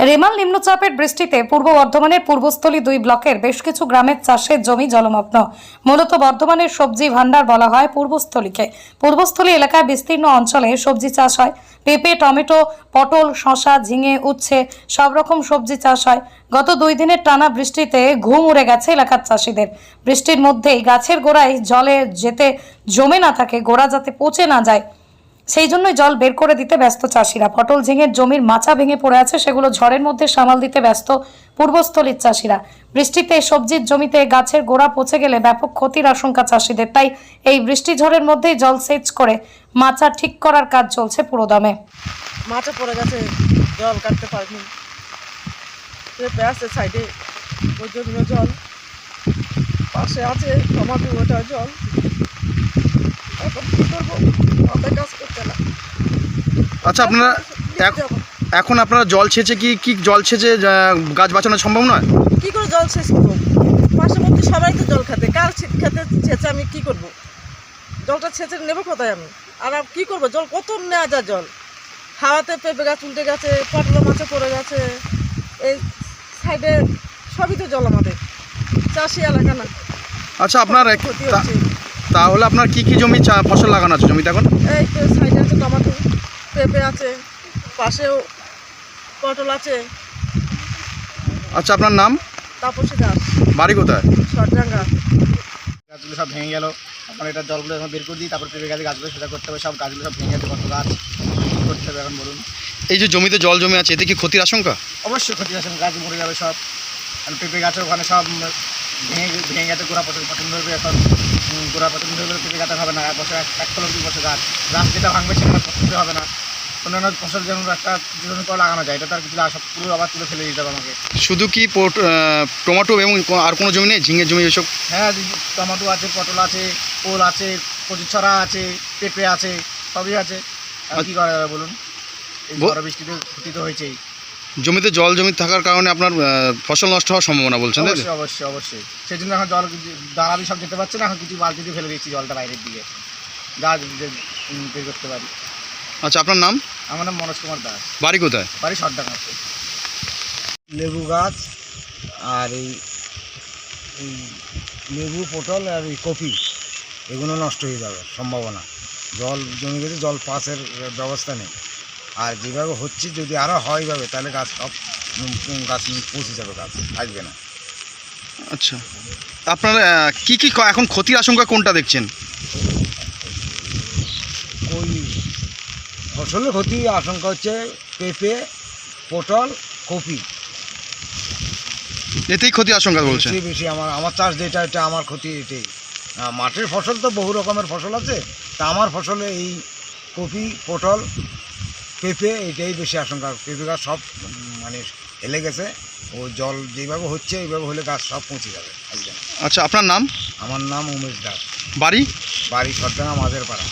রেমাল নিম্নচাপের বৃষ্টিতে পূর্ব বর্ধমানের পূর্বস্থলী 2 ব্লকের বেশ কিছু গ্রামের চাষের জমি জলমগ্ন। মূলত বর্ধমানের সবজি ভান্ডার বলা হয় পূর্বস্থলীকে। পূর্বস্থলী এলাকায় বিস্তীর্ণ অঞ্চলে সবজি চাষ হয়। পেঁপে, টমেটো, পটল, শসা, ঝিঙে, উচ্ছে সব রকম সবজি চাষ হয়। গত 2 দিনের টানা বৃষ্টিতে ঘুম উড়ে গেছে এলাকার চাষিদের। বৃষ্টির মধ্যেই গাছের গোড়ায় জলে যেতে জমে না থাকে, গোড়া যাতে পচে না যায় সেই জন্যই জল বের করে দিতে ব্যস্ত চাষিরা। পটল, ঝিঙের জমির মাচা ভেঙে পড়ে আছে, সেগুলো ঝড়ের মধ্যে সামাল দিতে ব্যস্ত পূর্বস্থলীর চাষিরা। বৃষ্টিতে সবজির জমিতে গাছের গোড়া পচে গেলে ব্যাপক ক্ষতির আশঙ্কা চাষিদের। তাই এই বৃষ্টি ঝড়ের মধ্যেই জল সেচ করে মাচা ঠিক করার কাজ চলছে পুরোদমে। মাচা পড়ে গেছে, জল কাটতে পারিনি, পেঁপে আছে সাইডে, ওই জন্য জল পাশে আছে, টমাটো, ওটা জল। এখন কী করবো, মাথায় কাজ করতে না। আচ্ছা, আপনারা এখন আপনারা জল সেচে কি জল সেচে গাছ বাঁচানো সম্ভব নয়? কী করে জল সেচ করবো? পার্শ্ববর্তী সবাই তো জল খেতে, কার খেতে ছেঁচে আমি কী করবো? জলটা ছেঁচে নেবো কোথায় আমি? আর কী করবো? জল কত নেওয়া যায় জল? হাওয়াতে পেঁপে গাছ উল্টে গেছে, পটল মাছে পড়ে গেছে, এই সাইডে সবই তো জল আমাদের, চাষি এলাকা না। আচ্ছা, আপনার ক্ষতি হচ্ছে। তাহলে আপনার কি জমি ফসল লাগানো আছে জমিতে এখন? এই তো সাইডে আছে টমাটো, পেঁপে আছে, পাশেও পটল আছে। আচ্ছা, আপনার নাম? তাপসী দাস, বাড়ি কোথায়? শর্টডাঙ্গা। গাছগুলো সব ভেঙে গেল, এখন এটা জলগুলো এখন বের করে দিই, তারপর পেঁপে গাছে গাছগুলো সেটা করতে হবে। সব গাছগুলো সব ভেঙে গেছে, কত গাছ কী করতে হবে এখন বলুন? এই যে জমিতে জল জমে আছে, এতে কি ক্ষতির আশঙ্কা? অবশ্যই ক্ষতি আছে, গাছ মরে যাবে সব। কারণ পেঁপে গাছে ওখানে সব ভেঙে গেছে, গোড়া পছন্দ ধরবে। এখন গোড়া পছন্দ ধরবে, পেঁপে গাছ হবে না। 1 বছর 1 কলম 2 বছর গাছ যেটা ভাঙবে সেটা পছন্দ হবে না। অন্যান্য ফসল যেমন একটা জমি করে লাগানো যায়, এটা তার কিছু সব পুরো আবার তুলে ফেলে দিতে হবে আমাকে। শুধু কি টমেটো এবং আর কোনো জমি নেই? ঝিঙের জমি এসব? হ্যাঁ, টমেটো আছে, পটল আছে, ওল আছে, কচু ছড়া আছে, পেঁপে আছে, সবই আছে। আর কী করা যাবে বলুন? এই বড় বৃষ্টিতে ক্ষতি তো হয়েছেই। জমিতে জল জমি থাকার কারণে আপনার ফসল নষ্ট হওয়ার সম্ভাবনা বলছেন? অবশ্যই অবশ্যই অবশ্যই। সেই জন্য এখন জল দাঁড়াবি সব যেতে পারছে না, এখন কিছু বালতিতে ফেলে দিচ্ছি জলটা বাইরের দিকে, গাছ বের করতে পারি। আচ্ছা, আপনার নাম? আমার নাম মনোজ কুমার দাস। বাড়ি কোথায়? বাড়ি শর্টডাঙ্গা আছে। লেবু গাছ আর এই লেবু, পটল আর এই কপি, এগুলো নষ্ট হয়ে যাবে সম্ভাবনা। জল জমে গেছে, জল পাসের ব্যবস্থা নেই। আর যেভাবে হচ্ছে যদি আরও হয় যাবে, তাহলে গাছ সব গাছ পচে যাবে, গাছ আসবে না। আচ্ছা, আপনারা কি এখন ক্ষতির আশঙ্কা কোনটা দেখছেন? ওই ফসলের ক্ষতি আশঙ্কা হচ্ছে পেঁপে, পটল, কপি, এতেই ক্ষতি আশঙ্কা বলছেন? বেশি আমার চাষ যেটা, এটা আমার ক্ষতি এটাই। মাঠের ফসল তো বহু রকমের ফসল আছে, তা আমার ফসলে এই কপি, পটল, পেঁপে, এটাই বেশি আশঙ্কা। পেঁপে গাছ সব মানে হেলে গেছে, ও জল যেভাবে হচ্ছে এইভাবে হলে গাছ সব পৌঁছে যাবে, আসবে না। আচ্ছা, আপনার নাম? আমার নাম উমেশ দাস। বাড়ি? বাড়ি শর্টডাঙ্গা, মাঝের পাড়া।